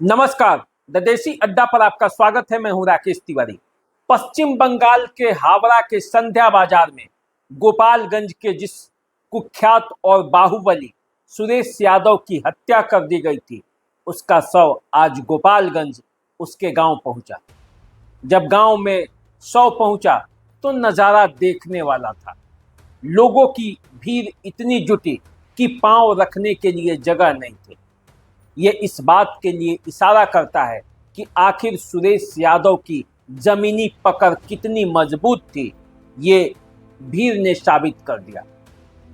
नमस्कार। द देसी अड्डा पर आपका स्वागत है। मैं हूं राकेश तिवारी। पश्चिम बंगाल के हावड़ा के संध्या बाजार में गोपालगंज के जिस कुख्यात और बाहुबली सुरेश यादव की हत्या कर दी गई थी, उसका शव आज गोपालगंज उसके गांव पहुंचा। जब गांव में शव पहुंचा तो नजारा देखने वाला था। लोगों की भीड़ इतनी जुटी कि पांव रखने के लिए जगह नहीं थी। ये इस बात के लिए इशारा करता है कि आखिर सुरेश यादव की जमीनी पकड़ कितनी मजबूत थी। ये भीड़ ने साबित कर दिया।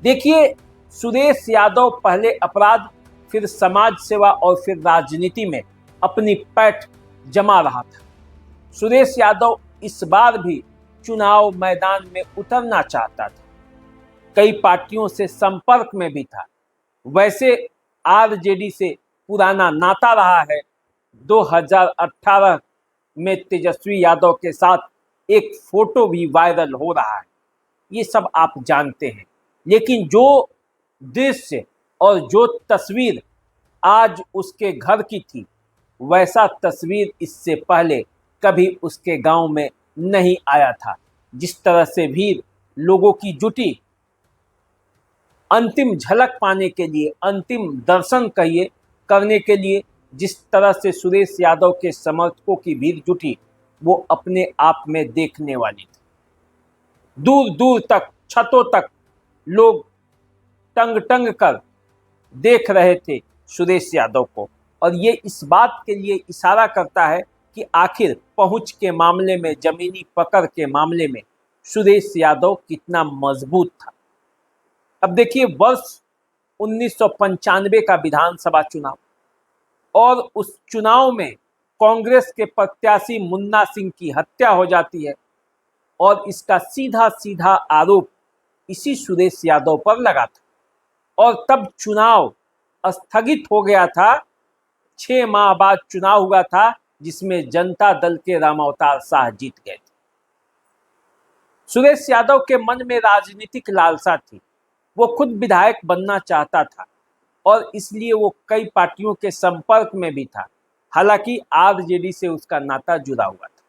देखिए, सुरेश यादव पहले अपराध, फिर समाज सेवा और फिर राजनीति में अपनी पैठ जमा रहा था। सुरेश यादव इस बार भी चुनाव मैदान में उतरना चाहता था। कई पार्टियों से संपर्क में भी था। वैसे आरजेडी से पुराना नाता रहा है। 2018 में तेजस्वी यादव के साथ एक फोटो भी वायरल हो रहा है। ये सब आप जानते हैं, लेकिन जो दृश्य और जो तस्वीर आज उसके घर की थी, वैसा तस्वीर इससे पहले कभी उसके गांव में नहीं आया था। जिस तरह से भीड़ लोगों की जुटी अंतिम झलक पाने के लिए, अंतिम दर्शन कहिए करने के लिए, जिस तरह से सुरेश यादव के समर्थकों की भीड़ जुटी, वो अपने आप में देखने वाली थी। दूर दूर तक, छतों तक लोग टंग टंग कर देख रहे थे सुरेश यादव को। और ये इस बात के लिए इशारा करता है कि आखिर पहुंच के मामले में, जमीनी पकड़ के मामले में सुरेश यादव कितना मजबूत था। अब देखिए, वर्ष 1995 का विधानसभा चुनाव, और उस चुनाव में कांग्रेस के प्रत्याशी मुन्ना सिंह की हत्या हो जाती है और इसका सीधा सीधा आरोप इसी सुरेश यादव पर लगा था। और तब चुनाव स्थगित हो गया था। 6 माह बाद चुनाव हुआ था, जिसमें जनता दल के रामावतार शाह जीत गए थे। सुरेश यादव के मन में राजनीतिक लालसा थी। वो खुद विधायक बनना चाहता था और इसलिए वो कई पार्टियों के संपर्क में भी था। हालांकि आरजेडी से उसका नाता जुड़ा हुआ था।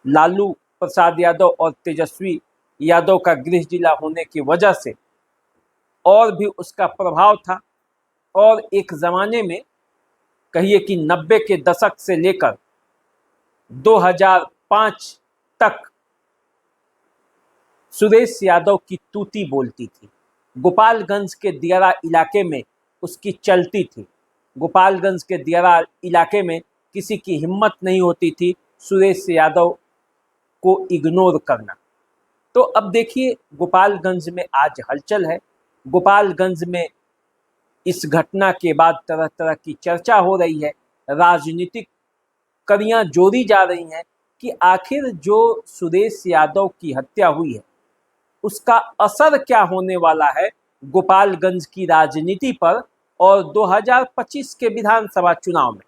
लालू प्रसाद यादव और तेजस्वी यादव का गृह जिला होने की वजह से और भी उसका प्रभाव था। और एक जमाने में, कहिए कि 90 के दशक से लेकर 2005 तक सुरेश यादव की तूती बोलती थी। गोपालगंज के दियारा इलाके में उसकी चलती थी। गोपालगंज के दियारा इलाके में किसी की हिम्मत नहीं होती थी सुरेश यादव को इग्नोर करना। तो अब देखिए, गोपालगंज में आज हलचल है। गोपालगंज में इस घटना के बाद तरह तरह की चर्चा हो रही है। राजनीतिक कड़ियां जोड़ी जा रही हैं कि आखिर जो सुरेश यादव की हत्या हुई है, उसका असर क्या होने वाला है गोपालगंज की राजनीति पर और 2025 के विधानसभा चुनाव में।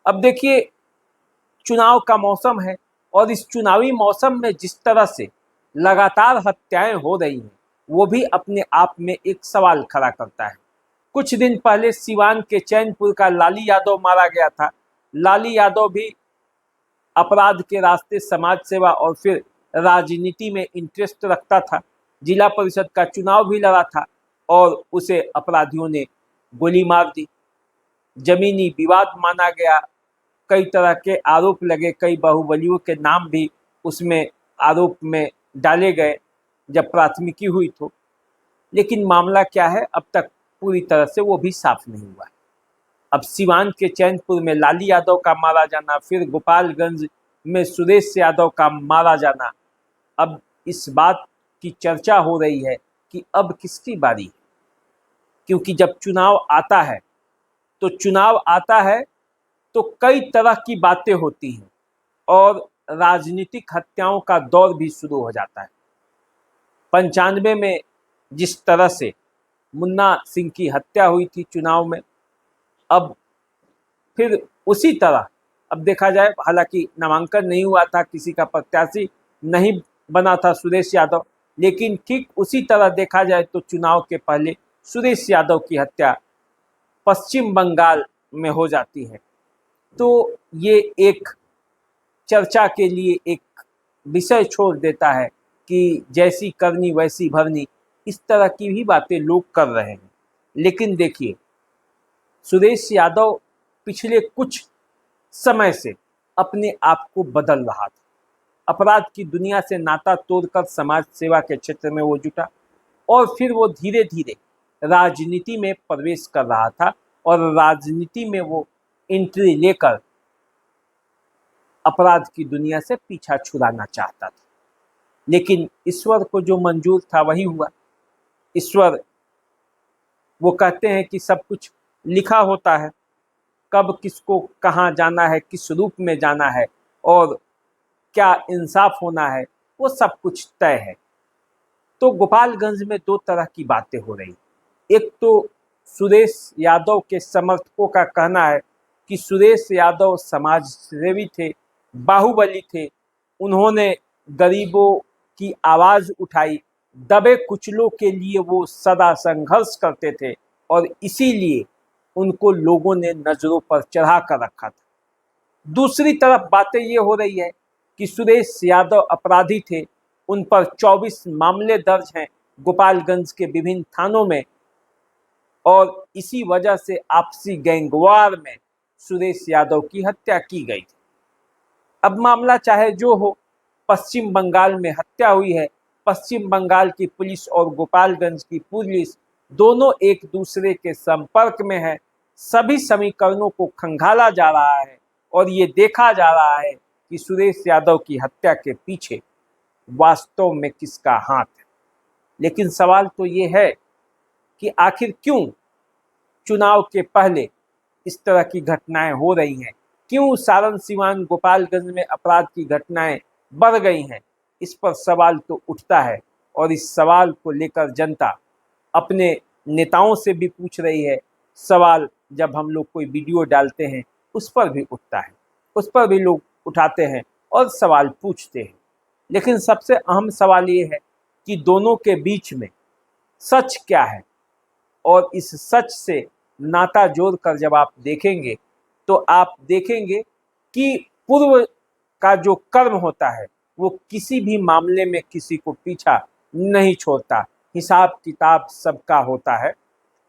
अब देखिए, चुनाव का मौसम है और इस चुनावी मौसम में जिस तरह से लगातार हत्याएं हो रही हैं, वो भी अपने आप में एक सवाल खड़ा करता है। कुछ दिन पहले सिवान के चैनपुर का लाली यादव मारा गया था। लाली यादव भी अपराध के रास्ते, समाज सेवा और फिर राजनीति में इंटरेस्ट रखता था। जिला परिषद का चुनाव भी लड़ा था और उसे अपराधियों ने गोली मार दी। जमीनी विवाद माना गया, कई तरह के आरोप लगे, कई बाहुबलियों के नाम भी उसमें आरोप में डाले गए जब प्राथमिकी हुई तो। लेकिन मामला क्या है, अब तक पूरी तरह से वो भी साफ नहीं हुआ है। अब सिवान के चैनपुर में लाली यादव का मारा जाना, फिर गोपालगंज में सुरेश यादव का मारा जाना, अब इस बात की चर्चा हो रही है कि अब किसकी बारी है। क्योंकि जब चुनाव आता है तो कई तरह की बातें होती हैं और राजनीतिक हत्याओं का दौर भी शुरू हो जाता है। 95 में जिस तरह से मुन्ना सिंह की हत्या हुई थी चुनाव में, अब फिर उसी तरह अब देखा जाए, हालांकि नामांकन नहीं हुआ था, किसी का प्रत्याशी नहीं बना था सुरेश यादव, लेकिन ठीक उसी तरह देखा जाए तो चुनाव के पहले सुरेश यादव की हत्या पश्चिम बंगाल में हो जाती है। तो ये एक चर्चा के लिए एक विषय छोड़ देता है कि जैसी करनी वैसी भरनी, इस तरह की भी बातें लोग कर रहे हैं। लेकिन देखिए, सुरेश यादव पिछले कुछ समय से अपने आप को बदल रहा था। अपराध की दुनिया से नाता तोड़कर समाज सेवा के क्षेत्र में वो जुटा और फिर वो धीरे धीरे राजनीति में प्रवेश कर रहा था और राजनीति में वो एंट्री लेकर अपराध की दुनिया से पीछा छुड़ाना चाहता था। लेकिन ईश्वर को जो मंजूर था वही हुआ। ईश्वर, वो कहते हैं कि सब कुछ लिखा होता है, कब किसको कहाँ जाना है, किस रूप में जाना है और क्या इंसाफ होना है, वो सब कुछ तय है। तो गोपालगंज में दो तरह की बातें हो रही। एक तो सुरेश यादव के समर्थकों का कहना है कि सुरेश यादव समाज सेवी थे, बाहुबली थे, उन्होंने गरीबों की आवाज़ उठाई, दबे कुचलों के लिए वो सदा संघर्ष करते थे और इसीलिए उनको लोगों ने नज़रों पर चढ़ा कर रखा था। दूसरी तरफ बातें ये हो रही है कि सुरेश यादव अपराधी थे, उन पर 24 मामले दर्ज हैं गोपालगंज के विभिन्न थानों में और इसी वजह से आपसी गैंगवार में सुरेश यादव की हत्या की गई थी। अब मामला चाहे जो हो, पश्चिम बंगाल में हत्या हुई है। पश्चिम बंगाल की पुलिस और गोपालगंज की पुलिस दोनों एक दूसरे के संपर्क में है। सभी समीकरणों को खंगाला जा रहा है और ये देखा जा रहा है कि सुरेश यादव की हत्या के पीछे वास्तव में किसका हाथ है। लेकिन सवाल तो ये है कि आखिर क्यों चुनाव के पहले इस तरह की घटनाएं हो रही हैं, क्यों सारण सिवान गोपालगंज में अपराध की घटनाएं बढ़ गई हैं। इस पर सवाल तो उठता है और इस सवाल को लेकर जनता अपने नेताओं से भी पूछ रही है। सवाल जब हम लोग कोई वीडियो डालते हैं उस पर भी उठता है, उस पर भी लोग उठाते हैं और सवाल पूछते हैं। लेकिन सबसे अहम सवाल ये है कि दोनों के बीच में सच क्या है और इस सच से नाता जोड़कर जब आप देखेंगे तो आप देखेंगे कि पूर्व का जो कर्म होता है वो किसी भी मामले में किसी को पीछा नहीं छोड़ता। हिसाब किताब सबका होता है।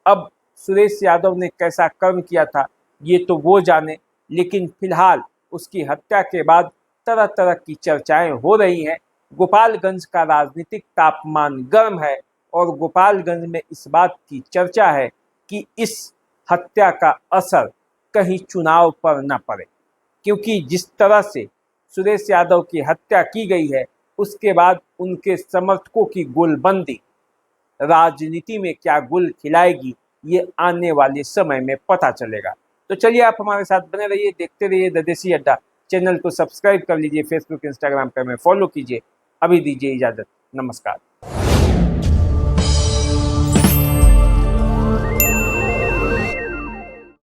अब सुरेश यादव ने कैसा कर्म किया था ये तो वो जाने, लेकिन फिलहाल उसकी हत्या के बाद तरह तरह की चर्चाएं हो रही हैं। गोपालगंज का राजनीतिक तापमान गर्म है और गोपालगंज में इस बात की चर्चा है कि इस हत्या का असर कहीं चुनाव पर न पड़े, क्योंकि जिस तरह से सुरेश यादव की हत्या की गई है उसके बाद उनके समर्थकों की गोलबंदी राजनीति में क्या गुल खिलाएगी ये आने वाले समय में पता चलेगा। तो चलिए आप हमारे साथ बने रहिए, देखते रहिए द देसी अड्डा। चैनल को सब्सक्राइब कर लीजिए, फेसबुक इंस्टाग्राम पर हमें फॉलो कीजिए। अभी दीजिए इजाज़त, नमस्कार।